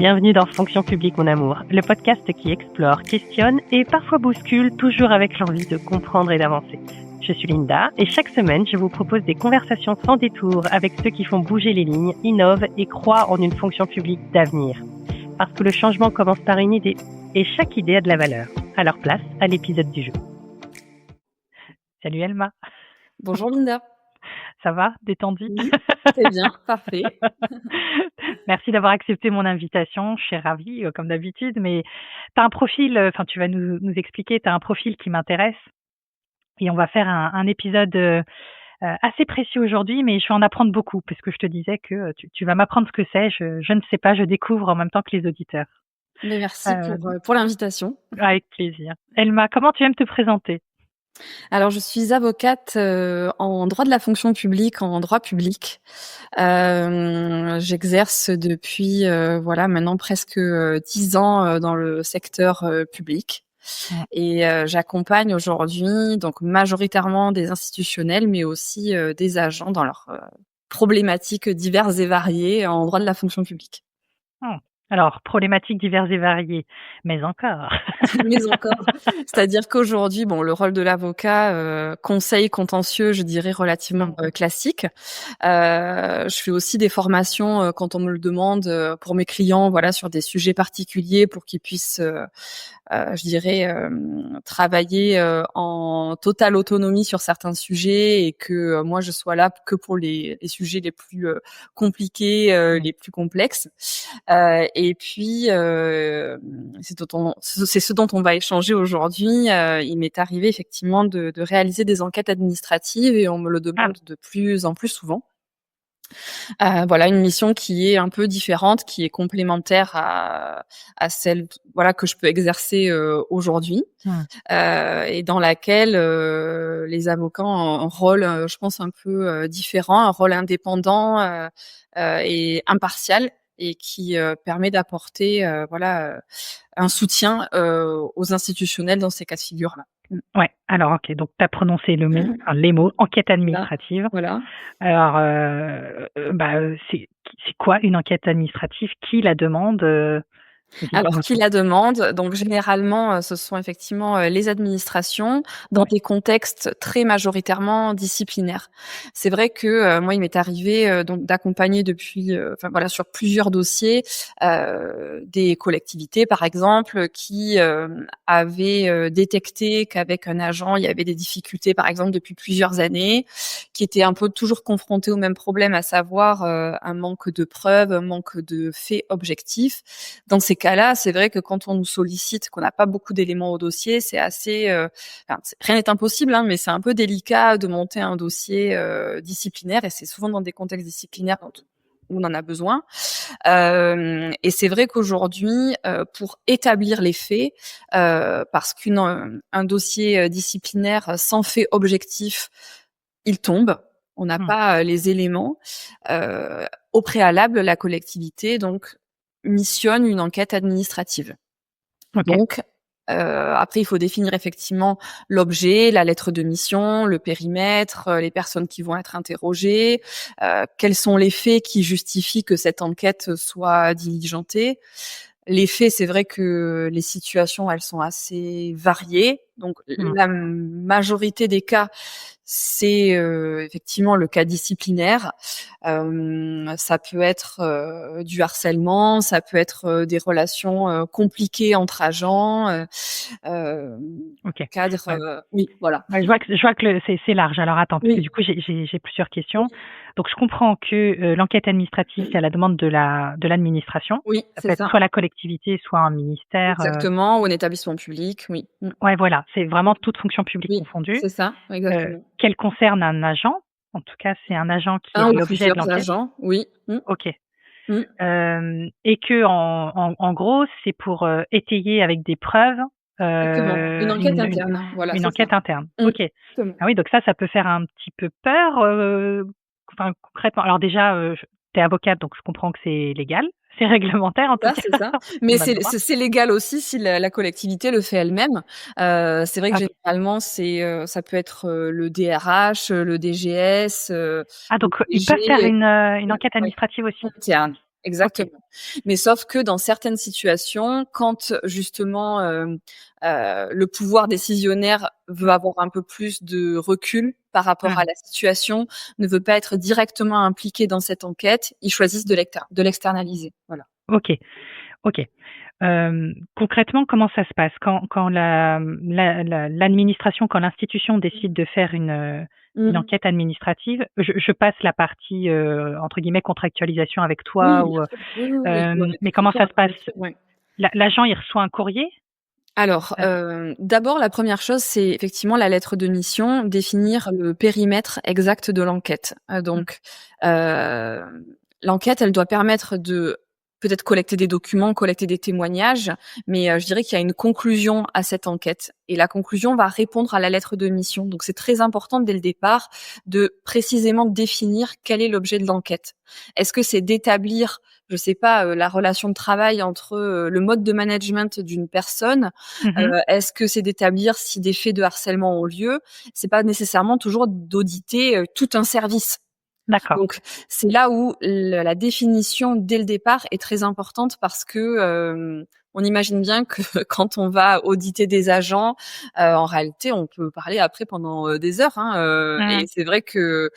Bienvenue dans Fonction publique mon amour, le podcast qui explore, questionne et parfois bouscule, toujours avec l'envie de comprendre et d'avancer. Je suis Linda et chaque semaine, je vous propose des conversations sans détour avec ceux qui font bouger les lignes, innovent et croient en une fonction publique d'avenir. Parce que le changement commence par une idée et chaque idée a de la valeur. Alors place à l'épisode du jour. Salut Elma. Bonjour Linda. Ça va, détendue? Oui, c'est bien, parfait. Merci d'avoir accepté mon invitation. Je suis ravie, comme d'habitude, mais tu as un profil, tu vas nous expliquer, tu as un profil qui m'intéresse et on va faire un épisode assez précis aujourd'hui, mais je vais en apprendre beaucoup parce que je te disais que tu vas m'apprendre ce que c'est. Je ne sais pas, je découvre en même temps que les auditeurs. Mais merci pour l'invitation. Avec plaisir. Elma, comment tu aimes te présenter? Alors, je suis avocate en droit de la fonction publique, en droit public. J'exerce depuis maintenant presque 10 ans dans le secteur public. Et j'accompagne aujourd'hui donc majoritairement des institutionnels, mais aussi des agents dans leurs problématiques diverses et variées en droit de la fonction publique. Alors, problématiques diverses et variées, mais encore. Mais encore. C'est-à-dire qu'aujourd'hui, le rôle de l'avocat, conseil contentieux, je dirais relativement classique. Je fais aussi des formations quand on me le demande pour mes clients, voilà, sur des sujets particuliers pour qu'ils puissent, travailler en totale autonomie sur certains sujets et que moi je sois là que pour les sujets les plus compliqués, les plus complexes. Et puis c'est ce dont on va échanger aujourd'hui. Il m'est arrivé effectivement de réaliser des enquêtes administratives et on me le demande de plus en plus souvent. Voilà, une mission qui est un peu différente, qui est complémentaire à celle que je peux exercer aujourd'hui, et dans laquelle les avocats ont un rôle, je pense, un peu différent, un rôle indépendant et impartial, et qui permet d'apporter un soutien aux institutionnels dans ces cas de figure-là. Ouais, alors ok, donc tu as prononcé les mots, enquête administrative. Voilà. Alors, c'est quoi une enquête administrative? Qui la demande? Alors, qui la demande? Donc, généralement, ce sont effectivement les administrations dans des contextes très majoritairement disciplinaires. C'est vrai que moi, il m'est arrivé donc d'accompagner depuis, sur plusieurs dossiers, des collectivités, par exemple, qui avaient détecté qu'avec un agent, il y avait des difficultés, par exemple, depuis plusieurs années, qui étaient un peu toujours confrontés au même problème, à savoir un manque de preuves, un manque de faits objectifs. Dans ces cas-là, c'est vrai que quand on nous sollicite, qu'on n'a pas beaucoup d'éléments au dossier, c'est assez... rien n'est impossible, mais c'est un peu délicat de monter un dossier disciplinaire, et c'est souvent dans des contextes disciplinaires où on en a besoin. Et c'est vrai qu'aujourd'hui, pour établir les faits, parce qu'un dossier disciplinaire sans fait objectif, il tombe. On n'a pas les éléments. Au préalable, la collectivité donc missionne une enquête administrative. Okay. Donc, après, il faut définir effectivement l'objet, la lettre de mission, le périmètre, les personnes qui vont être interrogées, quels sont les faits qui justifient que cette enquête soit diligentée. Les faits, c'est vrai que les situations, elles sont assez variées. Donc, la majorité des cas, c'est effectivement le cas disciplinaire. Ça peut être du harcèlement, ça peut être des relations compliquées entre agents, cadres. Oui, voilà. Ouais, je vois que c'est large. Alors attends, parce que du coup j'ai plusieurs questions. Donc je comprends que l'enquête administrative, c'est à la demande de l'administration. Oui, ça peut être soit la collectivité, soit un ministère. Exactement, ou un établissement public, oui. Ouais, voilà, c'est vraiment toute fonction publique confondue. C'est ça, exactement. Qu'elle concerne un agent. En tout cas, c'est un agent qui est l'objet de l'enquête. Agents, oui. Ok. Et que en gros, c'est pour étayer avec des preuves. Une enquête interne. Voilà, une enquête interne. Ok. Exactement. Ah oui, donc ça peut faire un petit peu peur. Concrètement. Alors déjà, tu es avocate, donc je comprends que c'est légal. C'est réglementaire en tout cas. C'est ça. Mais c'est légal aussi si la collectivité le fait elle-même. C'est vrai que généralement, ça peut être le DRH, le DGS. Donc ils peuvent faire une enquête administrative aussi. Interne. Exactement. Mais sauf que dans certaines situations, quand justement, le pouvoir décisionnaire veut avoir un peu plus de recul par rapport à Mmh. la situation, ne veut pas être directement impliqué dans cette enquête, ils choisissent de l'externaliser. Voilà. OK, OK. Concrètement, comment ça se passe? Quand l'administration, quand l'institution décide de faire une Mmh. enquête administrative, je passe la partie, entre guillemets «contractualisation» avec toi Oui, ou, bien sûr. Oui, oui, oui. Ouais, mais c'est comment toi, ça se passe? bien sûr, ouais. L'agent, il reçoit un courrier? Alors, Heu, d'abord, la première chose, c'est effectivement la lettre de mission, définir le périmètre exact de l'enquête. mmh, Heu, L'enquête, elle doit permettre de peut-être collecter des documents, collecter des témoignages, mais je dirais qu'il y a une conclusion à cette enquête et la conclusion va répondre à la lettre de mission. Donc c'est très important dès le départ de précisément définir quel est l'objet de l'enquête. Est-ce que c'est d'établir, je sais pas, la relation de travail entre, le mode de management d'une personne? mmh. Est-ce que c'est d'établir si des faits de harcèlement ont lieu? C'est pas nécessairement toujours d'auditer, tout un service. D'accord. Donc c'est là où la définition dès le départ est très importante parce que, on imagine bien que quand on va auditer des agents, en réalité, on peut parler après pendant, des heures, hein, Mmh. et c'est vrai que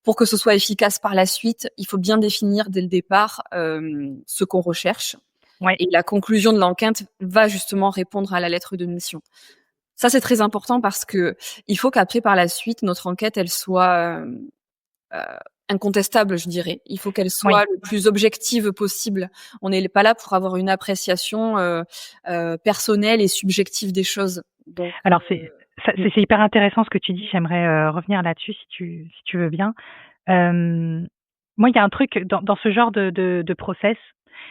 pour que ce soit efficace par la suite, il faut bien définir dès le départ, ce qu'on recherche Ouais. et la conclusion de l'enquête va justement répondre à la lettre de mission. Ça, c'est très important parce que il faut qu'après par la suite, notre enquête, elle soit, heu, incontestable, je dirais. Il faut qu'elle Oui. soit le plus objective possible. On n'est pas là pour avoir une appréciation, personnelle et subjective des choses. Donc Alors mmh, c'est hyper intéressant ce que tu dis. J'aimerais, revenir là-dessus si tu veux bien. Hem, Moi, il y a un truc dans ce genre de process,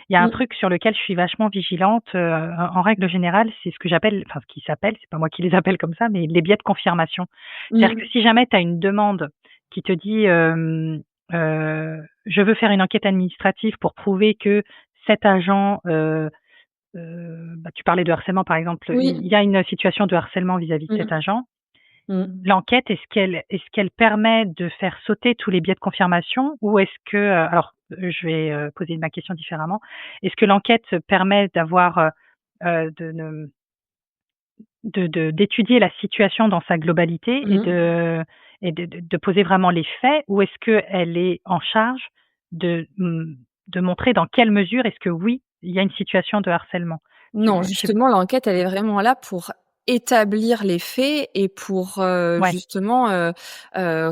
il y a un mmh, truc sur lequel je suis vachement vigilante, en règle générale, c'est ce que j'appelle, enfin ce qui s'appelle, c'est pas moi qui les appelle comme ça, mais les biais de confirmation. C'est-à-dire que mmh, si jamais tu as une demande qui te dit, «Je veux faire une enquête administrative pour prouver que cet agent, bah, tu parlais de harcèlement par exemple, oui, il y a une situation de harcèlement vis-à-vis de cet mmh, agent». mmh, L'enquête, est-ce qu'elle permet de faire sauter tous les biais de confirmation ou est-ce que, alors, je vais, poser ma question différemment. Est-ce que l'enquête permet d'avoir, de ne d'étudier la situation dans sa globalité et mmh. de poser vraiment les faits? Ou est-ce qu'elle est en charge de montrer dans quelle mesure est-ce que oui, il y a une situation de harcèlement? Non, Je sais justement, l'enquête, elle est vraiment là pour établir les faits et pour, ouais, justement,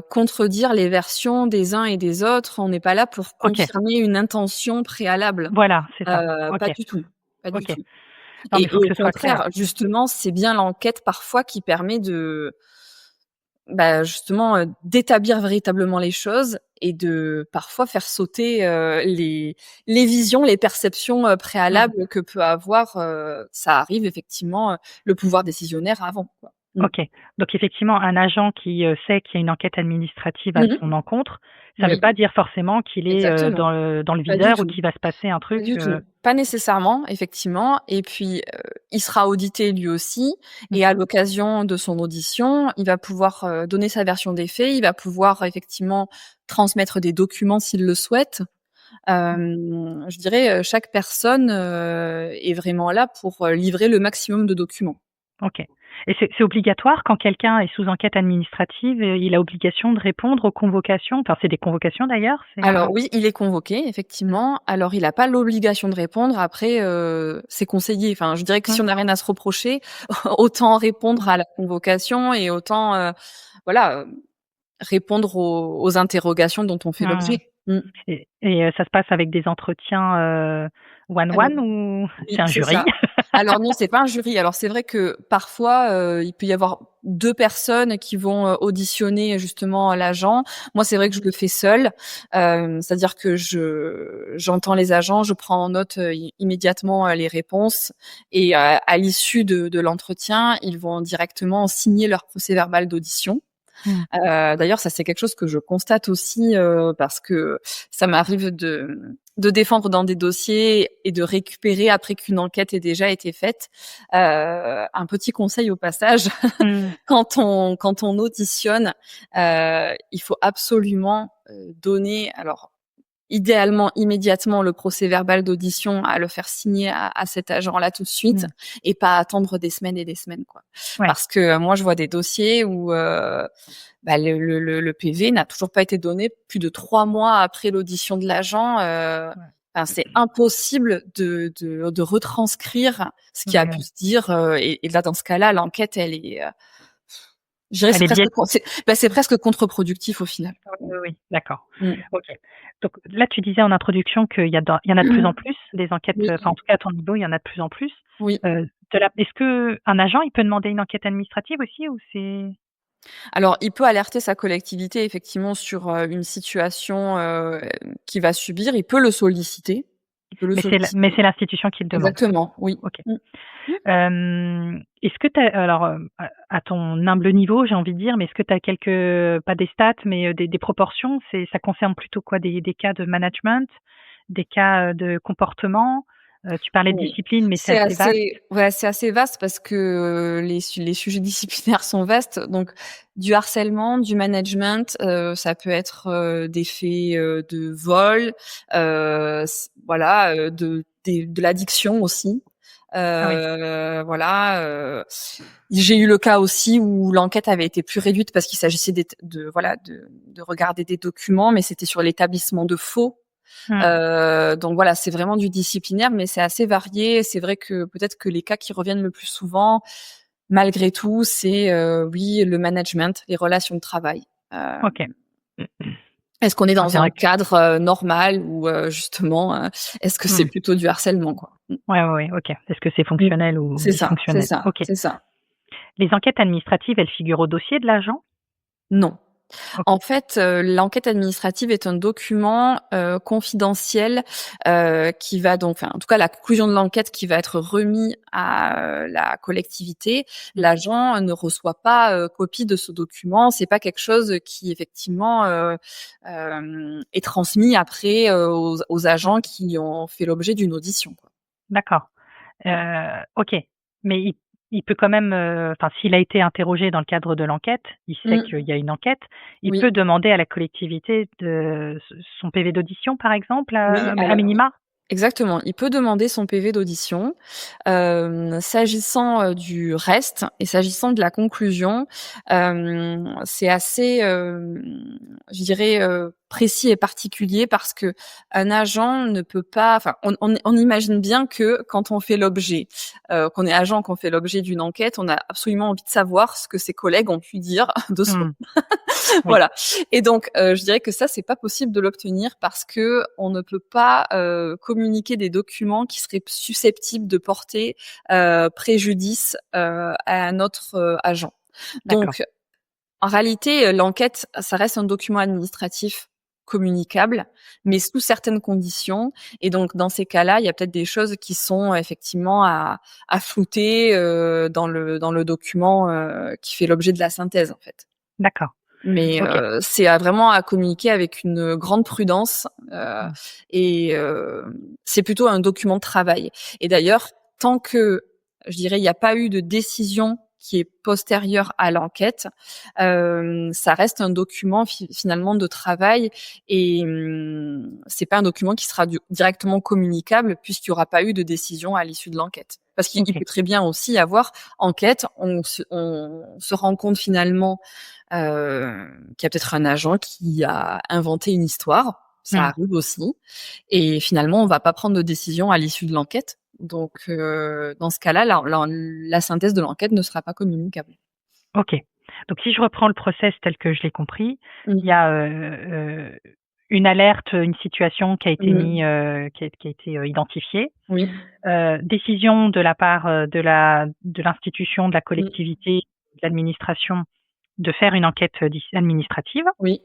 contredire les versions des uns et des autres. On n'est pas là pour OK, confirmer une intention préalable. voilà, c'est ça. OK, Pas du tout, pas du OK. tout. Non, mais il faut Et que au ce soit clair. contraire, justement, c'est bien l'enquête parfois qui permet de, bah, justement, d'établir véritablement les choses et de parfois faire sauter, les visions, les perceptions, Mmh. préalables que peut avoir, ça arrive effectivement, le pouvoir décisionnaire avant, quoi. Mmh. OK. Donc effectivement, un agent qui, sait qu'il y a une enquête administrative à Mmh mh. son encontre, ça ne veut Oui, pas dire forcément qu'il est, exactement. dans le Pas du viseur ou tout. qu'il va se passer un Pas truc, du tout. Pas nécessairement, effectivement et puis, il sera audité lui aussi mmh, et à l'occasion de son audition, il va pouvoir, donner sa version des faits. Il va pouvoir effectivement transmettre des documents s'il le souhaite. mmh, Je dirais, chaque personne, est vraiment là pour, livrer le maximum de documents. OK. Et c'est obligatoire quand quelqu'un est sous enquête administrative, il a obligation de répondre aux convocations? Enfin, c'est des convocations d'ailleurs? C'est, Alors oui, il est convoqué effectivement. Alors il a pas l'obligation de répondre. Après, c'est conseillé. Enfin, je dirais que si mmh, on n'a rien à se reprocher, autant répondre à la convocation et autant, voilà, répondre aux interrogations dont on fait mmh. l'objet. Mmh. Et ça se passe avec des entretiens, Alors one ou c'est oui, un c'est jury? ça. Alors non, c'est pas un jury. Alors c'est vrai que parfois, il peut y avoir 2 personnes qui vont, auditionner justement l'agent. Moi, c'est vrai que je le fais seule, c'est-à-dire que j'entends les agents, je prends en note, immédiatement, les réponses et à l'issue de l'entretien, ils vont directement signer leur procès-verbal d'audition. Mmh, D'ailleurs, ça, c'est quelque chose que je constate aussi, parce que ça m'arrive de défendre dans des dossiers et de récupérer après qu'une enquête ait déjà été faite. Un petit conseil au passage, mmh, quand on auditionne, il faut absolument, donner alors idéalement immédiatement le procès-verbal d'audition, à le faire signer à cet agent-là tout de suite et pas attendre des semaines et des semaines, quoi. Ouais. Parce que moi, je vois des dossiers où le PV n'a toujours pas été donné plus de 3 mois après l'audition de l'agent. Enfin, c'est impossible de retranscrire ce qui a pu se dire. Et là, dans ce cas-là, l'enquête, elle est, je dirais, c'est presque contre-productif au final. Oui, d'accord. Ok. Donc là, tu disais en introduction qu'il y en a de plus en plus des enquêtes. Enfin, en tout cas, à ton niveau, il y en a de plus en plus. Oui. Est-ce que un agent, il peut demander une enquête administrative aussi, ou c'est... Alors, il peut alerter sa collectivité effectivement sur une situation qu'il va subir. Il peut le solliciter. Mais c'est l'institution qui le demande. Exactement, oui. Ok. Est-ce que tu as, alors, à ton humble niveau, j'ai envie de dire, mais est-ce que tu as pas des stats, mais des proportions? Ça concerne plutôt quoi? Des cas de management, des cas de comportement? Tu parlais de discipline, mais c'est assez vaste. Ouais, c'est assez vaste parce que les sujets disciplinaires sont vastes. Donc, du harcèlement, du management, ça peut être des faits de vol, voilà, de l'addiction aussi. Voilà. J'ai eu le cas aussi où l'enquête avait été plus réduite parce qu'il s'agissait de regarder des documents, mais c'était sur l'établissement de faux. Donc voilà, c'est vraiment du disciplinaire, mais c'est assez varié. C'est vrai que peut-être que les cas qui reviennent le plus souvent, malgré tout, c'est oui, le management, les relations de travail. Ok. Est-ce qu'on est dans un cadre normal ou justement, est-ce que c'est plutôt du harcèlement, quoi? Ouais, ok. Est-ce que c'est fonctionnel ou dysfonctionnel? C'est ça. Les enquêtes administratives, elles figurent au dossier de l'agent? Non. En fait, l'enquête administrative est un document confidentiel qui va donc, enfin, en tout cas, la conclusion de l'enquête qui va être remis à la collectivité. L'agent ne reçoit pas copie de ce document. C'est pas quelque chose qui effectivement est transmis après aux agents qui ont fait l'objet d'une audition, quoi. D'accord. Ok. Mais il peut quand même, enfin, s'il a été interrogé dans le cadre de l'enquête, il sait qu'il y a une enquête, il peut demander à la collectivité son PV d'audition, par exemple, à minima? Exactement, il peut demander son PV d'audition. S'agissant du reste et s'agissant de la conclusion, c'est assez, je dirais, précis et particulier parce que un agent ne peut pas. Enfin, on imagine bien que quand on fait l'objet, qu'on est agent, qu'on fait l'objet d'une enquête, on a absolument envie de savoir ce que ses collègues ont pu dire de soi. Voilà. Et donc, je dirais que ça, c'est pas possible de l'obtenir parce que on ne peut pas communiquer des documents qui seraient susceptibles de porter préjudice à un autre agent. Donc, en réalité, l'enquête, ça reste un document administratif communicable, mais sous certaines conditions. Et donc, dans ces cas-là, il y a peut-être des choses qui sont effectivement à flouter dans le document qui fait l'objet de la synthèse, en fait. D'accord. Mais c'est vraiment à communiquer avec une grande prudence et c'est plutôt un document de travail. Et d'ailleurs, tant que, je dirais, il n'y a pas eu de décision qui est postérieure à l'enquête, ça reste un document finalement de travail et c'est pas un document qui sera directement communicable puisqu'il n'y aura pas eu de décision à l'issue de l'enquête. Parce qu'il peut très bien aussi y avoir enquête, on se rend compte finalement qu'il y a peut-être un agent qui a inventé une histoire, ça arrive aussi, et finalement on va pas prendre de décision à l'issue de l'enquête. Donc dans ce cas-là, la synthèse de l'enquête ne sera pas communicable. Ok. Donc si je reprends le process tel que je l'ai compris, il y a une alerte, une situation qui a été qui a été identifiée. Oui. Décision de la part de l'institution, de la collectivité, de l'administration de faire une enquête administrative. Oui.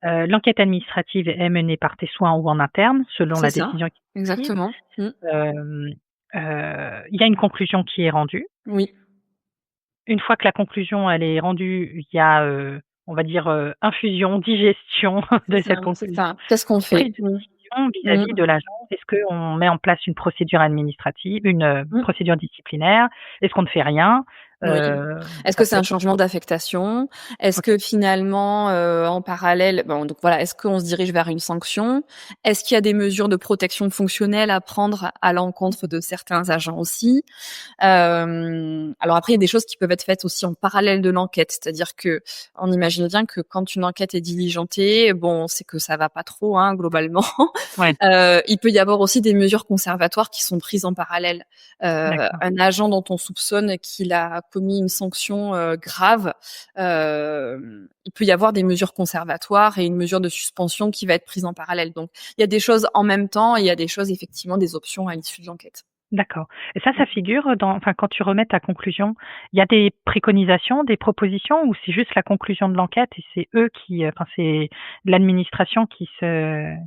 L'enquête administrative est menée par tes soins ou en interne, selon la décision qui est prise. Exactement. Il y a une conclusion qui est rendue. Oui. Une fois que la conclusion elle est rendue, il y a, on va dire, infusion, digestion de cette conclusion. C'est ça. Qu'est-ce qu'on fait? Décision vis-à-vis de l'agent. Est-ce qu'on met en place une procédure administrative, une procédure disciplinaire? Est-ce qu'on ne fait rien? Oui. Est-ce Ça que c'est peut un être changement d'affectation? Est-ce OK, que finalement, en parallèle donc voilà, est-ce qu'on se dirige vers une sanction? Est-ce qu'il y a des mesures de protection fonctionnelle à prendre à l'encontre de certains agents aussi? Alors après, il y a des choses qui peuvent être faites aussi en parallèle de l'enquête. C'est-à-dire qu'on imagine bien que quand une enquête est diligentée, bon, c'est que ça va pas trop, hein, globalement. ouais, Il peut y avoir aussi des mesures conservatoires qui sont prises en parallèle. d'accord. Un agent dont on soupçonne qu'il a commis une sanction, grave, il peut y avoir des mesures conservatoires et une mesure de suspension qui va être prise en parallèle. Donc il y a des choses en même temps et il y a des choses effectivement, des options à l'issue de l'enquête. D'accord et ça figure dans enfin, quand tu remets ta conclusion, il y a des préconisations, des propositions ou c'est juste la conclusion de l'enquête et c'est eux qui, enfin, c'est l'administration qui prend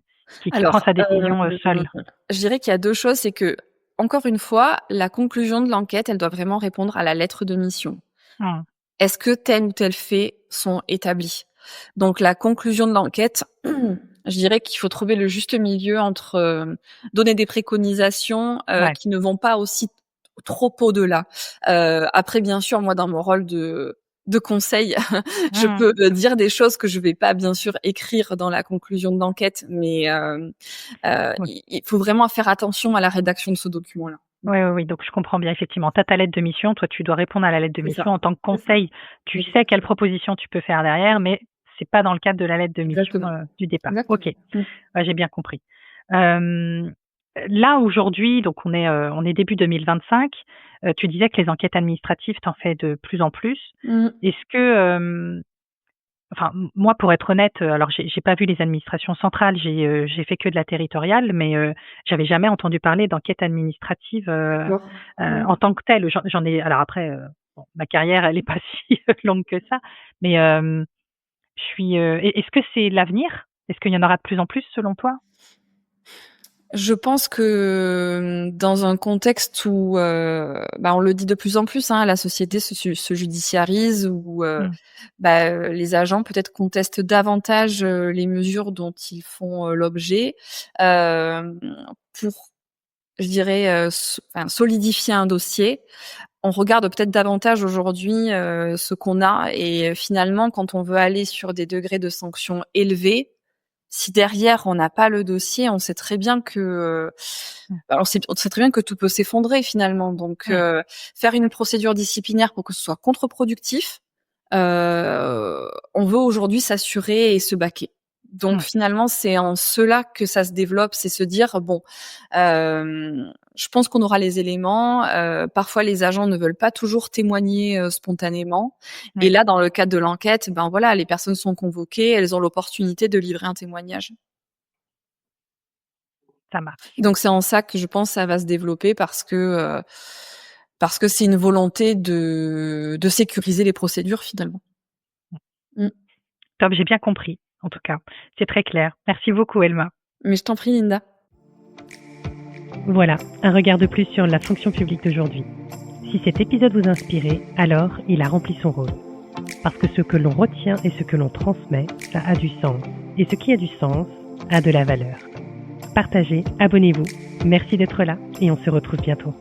Alors, sa décision, seule? je dirais qu'il y a 2 choses, c'est que, encore une fois, la conclusion de l'enquête, elle doit vraiment répondre à la lettre de mission. Mmh, Est-ce que tel ou tel fait sont établis? Donc la conclusion de l'enquête, je dirais qu'il faut trouver le juste milieu entre, donner des préconisations, ouais. qui ne vont pas aussi trop au-delà. Après bien sûr, moi dans mon rôle de conseil, je Mmh, peux, dire des choses que je vais pas bien sûr écrire dans la conclusion de l'enquête, mais oui. il faut vraiment faire attention à la rédaction de ce document-là. Oui, oui, oui, donc je comprends bien effectivement. Tu as ta lettre de mission, toi tu dois répondre à la lettre de C'est mission ça, en tant que c'est ça. conseil, tu sais quelles propositions tu peux faire derrière, mais c'est pas dans le cadre de la lettre de mission, Exactement, du départ. OK, exactement. Mmh. ouais, j'ai bien compris. Hem, Là aujourd'hui, donc on est début 2025, tu disais que les enquêtes administratives, tu en fais de plus en plus. Mmh. Est-ce que, enfin, moi, pour être honnête, alors j'ai pas vu les administrations centrales, j'ai fait que de la territoriale, mais j'avais jamais entendu parler d'enquête administrative, D'accord. Mmh. en tant que telle. J'en ai alors après, bon, ma carrière, elle est pas si longue que ça, mais je suis, est-ce que c'est l'avenir? Est-ce qu'il y en aura de plus en plus selon toi? Je pense que, dans un contexte où, on le dit de plus en plus, hein, la société se judiciarise où, Mmh, les agents peut-être contestent davantage, les mesures dont ils font, l'objet, hem, pour je dirais, solidifier un dossier. On regarde peut-être davantage aujourd'hui, ce qu'on a et finalement quand on veut aller sur des degrés de sanctions élevés, si derrière on n'a pas le dossier, on sait très bien que, mmh, on sait très bien que tout peut s'effondrer finalement. Donc, mmh, faire une procédure disciplinaire pour que ce soit contre-productif, on veut aujourd'hui s'assurer et se baquer. Donc mmh, finalement, c'est en cela que ça se développe, c'est se dire: «Bon, je pense qu'on aura les éléments». Parfois les agents ne veulent pas toujours témoigner, spontanément et oui, là, dans le cadre de l'enquête, voilà, les personnes sont convoquées, elles ont l'opportunité de livrer un témoignage. ça marche. Donc c'est en ça que je pense ça va se développer parce que c'est une volonté de sécuriser les procédures finalement. Mmh. Top, j'ai bien compris, en tout cas. C'est très clair. Merci beaucoup, Elma. Mais je t'en prie Linda. Voilà, un regard de plus sur la fonction publique d'aujourd'hui. Si cet épisode vous inspirait, alors il a rempli son rôle. Parce que ce que l'on retient et ce que l'on transmet, ça a du sens. Et ce qui a du sens a de la valeur. Partagez, abonnez-vous. Merci d'être là et on se retrouve bientôt.